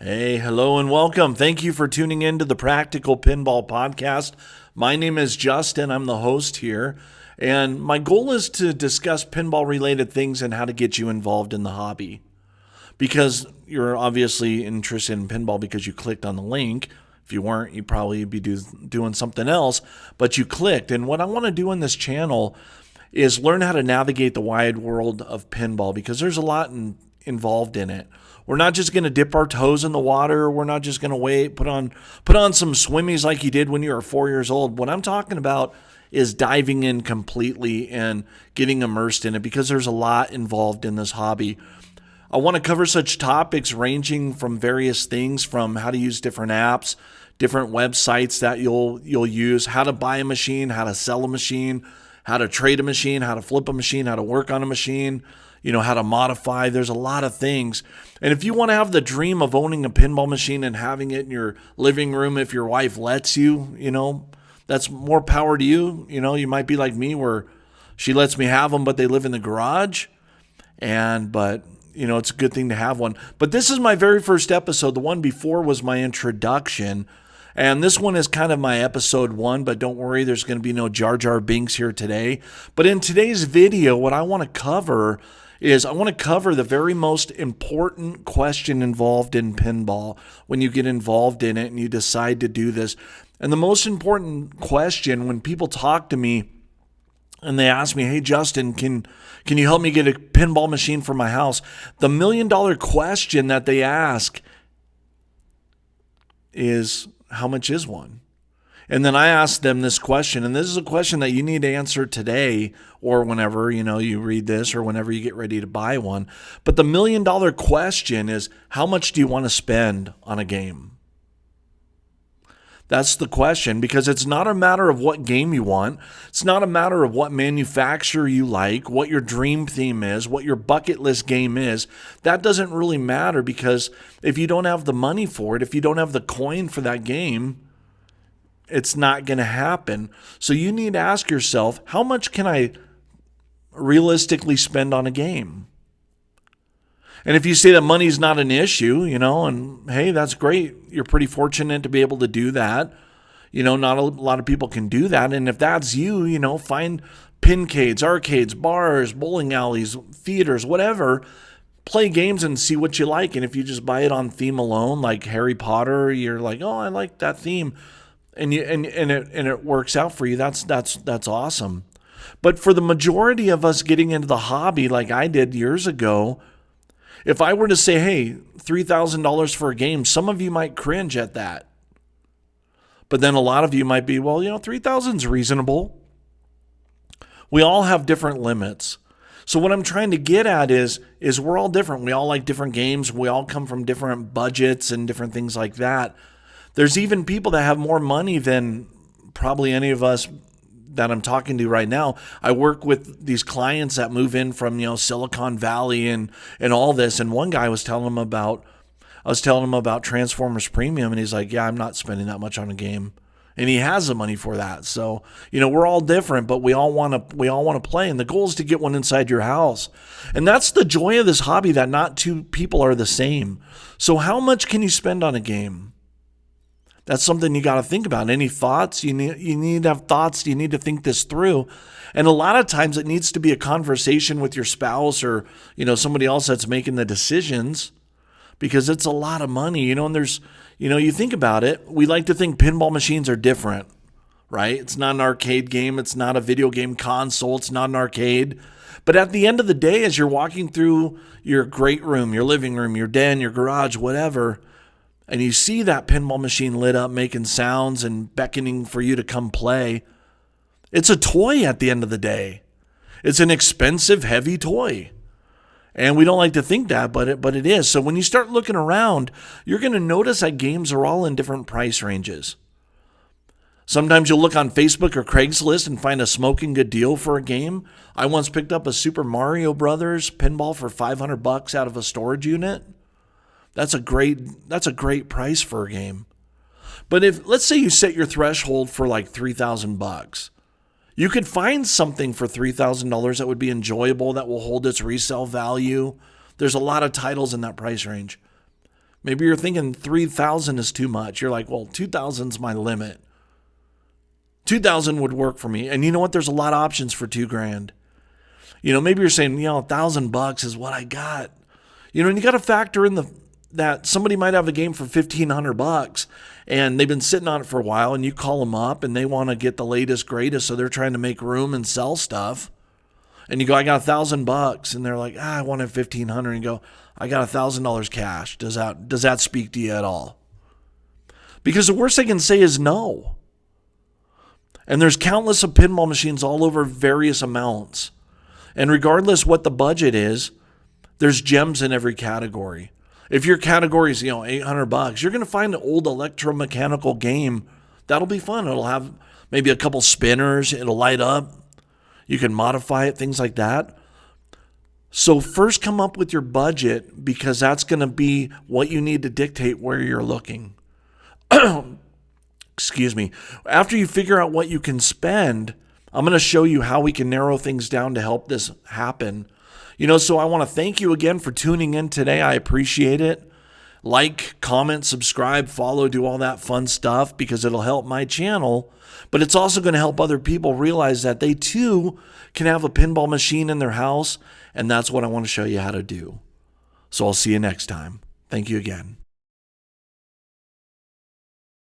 Hey, hello and welcome. Thank you for tuning in to the Practical Pinball Podcast. My name is Justin. I'm the host here. And my goal is to discuss pinball related things and how to get you involved in the hobby. Because you're obviously interested in pinball because you clicked on the link. If you weren't, you'd probably be doing something else. But you clicked. And what I want to do in this channel is learn how to navigate the wide world of pinball because there's a lot involved in it. We're not just going to dip our toes in the water. We're not just going to put on some swimmies like you did when you were 4 years old. What I'm talking about is diving in completely and getting immersed in it because there's a lot involved in this hobby. I want to cover such topics ranging from various things, from how to use different apps, different websites that you'll use, how to buy a machine, how to sell a machine, how to trade a machine, how to flip a machine, how to work on a machine, how to modify. There's a lot of things. And if you want to have the dream of owning a pinball machine and having it in your living room, if your wife lets you, that's more power to you. You might be like me where she lets me have them, but they live in the garage. But it's a good thing to have one. But this is my very first episode. The one before was my introduction. And this one is kind of my episode 1, but don't worry, there's going to be no Jar Jar Binks here today. But in today's video, what I want to cover is I want to cover the very most important question involved in pinball when you get involved in it and you decide to do this. And the most important question when people talk to me and they ask me, hey, Justin, can you help me get a pinball machine for my house? The $1 million question that they ask is, how much is one? And then I ask them this question, and this is a question that you need to answer today or whenever, you read this or whenever you get ready to buy one. But the $1 million question is, how much do you want to spend on a game? That's the question, because it's not a matter of what game you want. It's not a matter of what manufacturer you like, what your dream theme is, what your bucket list game is. That doesn't really matter, because if you don't have the money for it, if you don't have the coin for that game, it's not going to happen. So you need to ask yourself, how much can I realistically spend on a game? And if you say that money's not an issue, and hey, that's great. You're pretty fortunate to be able to do that. Not a lot of people can do that. And if that's you, find pincades, arcades, bars, bowling alleys, theaters, whatever. Play games and see what you like. And if you just buy it on theme alone, like Harry Potter, you're like, oh, I like that theme. And it works out for you. That's awesome. But for the majority of us getting into the hobby like I did years ago, if I were to say, hey, $3,000 for a game, some of you might cringe at that. But then a lot of you might be, well, $3,000 is reasonable. We all have different limits. So what I'm trying to get at is we're all different. We all like different games. We all come from different budgets and different things like that. There's even people that have more money than probably any of us that I'm talking to right now. I work with these clients that move in from, Silicon Valley and all this. And one guy was telling him about Transformers Premium, and he's like, yeah, I'm not spending that much on a game. And he has the money for that. So, we're all different, but we all want to play. And the goal is to get one inside your house. And that's the joy of this hobby, that not two people are the same. So how much can you spend on a game? That's something you got to think about. Any thoughts? You need to have thoughts. You need to think this through. And a lot of times it needs to be a conversation with your spouse or, somebody else that's making the decisions, because it's a lot of money, and there's, you think about it. We like to think pinball machines are different, right? It's not an arcade game. It's not a video game console. It's not an arcade. But at the end of the day, as you're walking through your great room, your living room, your den, your garage, whatever, and you see that pinball machine lit up, making sounds and beckoning for you to come play, it's a toy at the end of the day. It's an expensive, heavy toy. And we don't like to think that, but it is. So when you start looking around, you're going to notice that games are all in different price ranges. Sometimes you'll look on Facebook or Craigslist and find a smoking good deal for a game. I once picked up a Super Mario Brothers pinball for $500 out of a storage unit. That's a great price for a game. But let's say you set your threshold for like $3,000, you could find something for $3,000 that would be enjoyable, that will hold its resale value. There's a lot of titles in that price range. Maybe you're thinking 3,000 is too much. You're like, well, 2,000 is my limit. 2,000 would work for me. And you know what? There's a lot of options for $2,000. Maybe you're saying, $1,000 is what I got. And you got to factor in that somebody might have a game for $1,500 and they've been sitting on it for a while, and you call them up and they want to get the latest, greatest. So they're trying to make room and sell stuff. And you go, I got $1,000, and they're like, I wanted $1,500. And you go, I got $1,000 cash. Does that speak to you at all? Because the worst they can say is no. And there's countless of pinball machines all over various amounts. And regardless what the budget is, there's gems in every category. If your category is, $800, you're going to find an old electromechanical game. That'll be fun. It'll have maybe a couple spinners. It'll light up. You can modify it, things like that. So first come up with your budget, because that's going to be what you need to dictate where you're looking. Excuse me. After you figure out what you can spend, I'm going to show you how we can narrow things down to help this happen. So I want to thank you again for tuning in today. I appreciate it. Like, comment, subscribe, follow, do all that fun stuff, because it'll help my channel. But it's also going to help other people realize that they too can have a pinball machine in their house. And that's what I want to show you how to do. So I'll see you next time. Thank you again.